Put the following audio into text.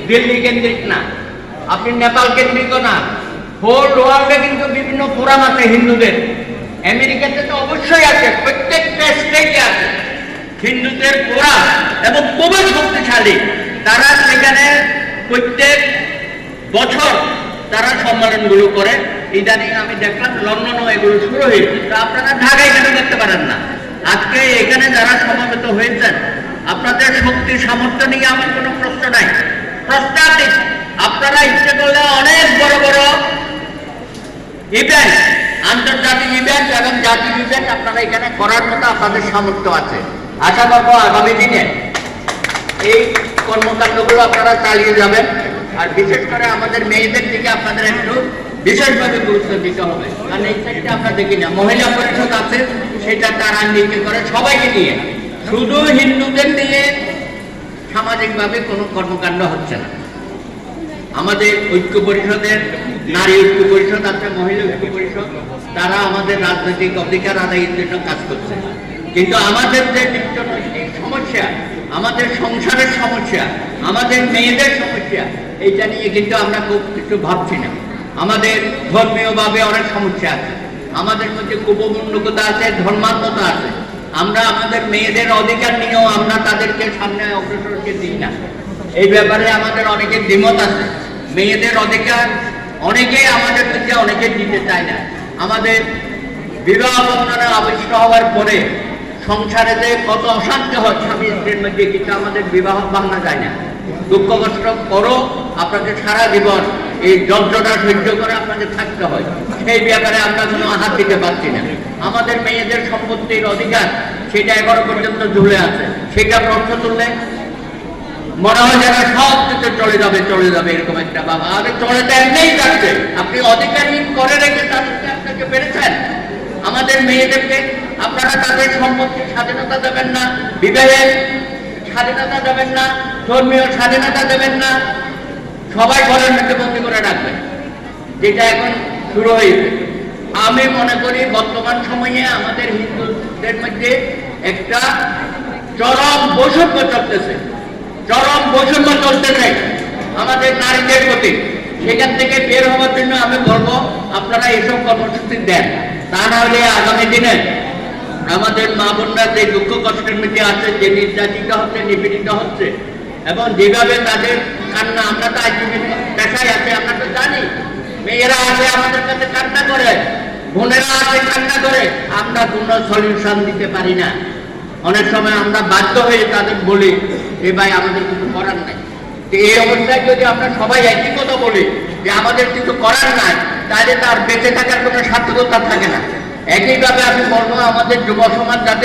দিল্লি কেন্দ্রিক না, আপনি নেপাল কেন্দ্রিক না, হোল ওয়ার্ল্ডে কিন্তু বিভিন্ন ফোরাম আছে হিন্দুদের। আমেরিকাতে তো অবশ্যই আছে, প্রত্যেকটা স্টেটে আছে হিন্দুদের ফোরাম এবং খুবই শক্তিশালী। তারা সেখানে প্রত্যেক বছর তারা সম্মেলনগুলো করে। ইদানিং আমি দেখলাম লন্ডনও এগুলো শুরু হয়েছে। তো আপনারা ঢাকায় কেন দেখতে পারেন না? আজকে এখানে যারা সমবেত হয়েছেন, আপনাদের শক্তি সামর্থ্য নিয়ে আমার কোনো প্রশ্ন নাই, প্রস্তাবিত আপনারা ইচ্ছে করলে অনেক বড় বড় ইভেন্ট, আন্তর্জাতিক ইভেন্ট এবং জাতীয় ইভেন্ট আপনারা এখানে করার মতো আপনাদের সামর্থ্য আছে। আশা করবো আগামী দিনে এই কর্মকাণ্ডগুলো আপনারা চালিয়ে যাবেন। আর বিশেষ করে আমাদের মেয়েদের দিকে আপনাদের একটু বিশেষভাবে গুরুত্ব দিতে হবে, কারণ এই সাইডটা আমরা দেখি না। মহিলা পরিষদ আছে, সেটা তারা নিয়ে করে সবাইকে নিয়ে, শুধু হিন্দুদের নিয়ে সামাজিকভাবে কোনো কর্মকাণ্ড হচ্ছে না। আমাদের ঐক্য পরিষদের নারী ঐক্য পরিষদ আছে, মহিলা ঐক্য পরিষদ, তারা আমাদের রাজনৈতিক অধিকার আদায়ের জন্য কাজ করছে। কিন্তু আমাদের যে নিত্য নৈতিক সমস্যা, আমাদের সংসারের সমস্যা, আমাদের মেয়েদের সমস্যা, এইটা নিয়ে কিন্তু আমরা খুব কিছু ভাবছি না। আমাদের ধর্মীয়ভাবে অনেক সমস্যা আছে, আমাদের মধ্যে কুপমূল্যকতা আছে, ধর্মাত্মতা আছে। আমরা আমাদের মেয়েদের অধিকার নিয়েও আমরা তাদেরকে সামনে অগ্রসরকে দিই না। এই ব্যাপারে আমাদের অনেকের দ্বিমত আছে। মেয়েদের অধিকার অনেকেই আমাদের মধ্যে অনেকে দিতে চায় না। আমাদের বিবাহ বন্ধনে আবিষ্ট হওয়ার পরে সংসারে যে কত অশান্তি হয় স্বামী স্ত্রীর মধ্যে, কিন্তু আমাদের বিবাহ ভাঙা যায় না। দুঃখ কষ্ট করো, আপনাকে সারা জীবন এই যন্ত্রণা সহ্য করে আপনাকে থাকতে হয়। সেই ব্যাপারে আমরা কোনো হাত দিতে পারছি না। আমাদের মেয়েদের সম্পত্তির অধিকার সেটা এখনো পর্যন্ত ঝুলে আছে। সেটা প্রশ্ন তুললে মনে হয় যারা সব কিছু চলে যাবে এরকম একটা বাবা। আরে চলে তো এমনিই যাচ্ছে, আপনি অধিকারহীন করে রেখে তাদেরকে আপনাকে পেরেছেন। আমাদের মেয়েদেরকে আপনারা তাদের সম্পত্তির স্বাধীনতা দেবেন না, বিবাহের স্বাধীনতা দেবেন না, ধর্মীয় স্বাধীনতা দেবেন না, সবাই ঘরের মধ্যে বন্দি করে রাখবেন, যেটা এখন শুরু হয়েছে। আমি মনে করি বর্তমান সময়ে আমাদের হিন্দুদের মধ্যে একটা চরম বৈষম্য চলতেছে, আমাদের নারীদের প্রতি। সেখান থেকে বের হওয়ার জন্য আমি বলবো আপনারা এসব কর্মসূচি দেন। তা না হলে আগামী দিনে আমাদের মা বোনরা যে দুঃখ কষ্টের মধ্যে আছে, যে নির্যাতিত হচ্ছে, নিপীড়িত হচ্ছে, এবং যেভাবে তাদের কান্না, আমরা তো আইনজীবী পেশায় আছে, আমরা তো জানি, মেয়েরা আছে আমাদের কাছে কান্না করে, বোনেরা আছে কান্না করে, আমরা কোনো সলিউশন দিতে পারি না। অনেক সময় আমরা বাধ্য হয়ে তাদের বলি এ ভাই আমাদের কিছু করার নাই। তো এই অবস্থায় যদি আমরা সবাই একই কথা বলি যে আমাদের কিছু করার নাই, তাহলে তার বেঁচে থাকার কোনো সার্থকতা থাকে না। একইভাবে আমি বলবো আমাদের যুব সমাজ যাতে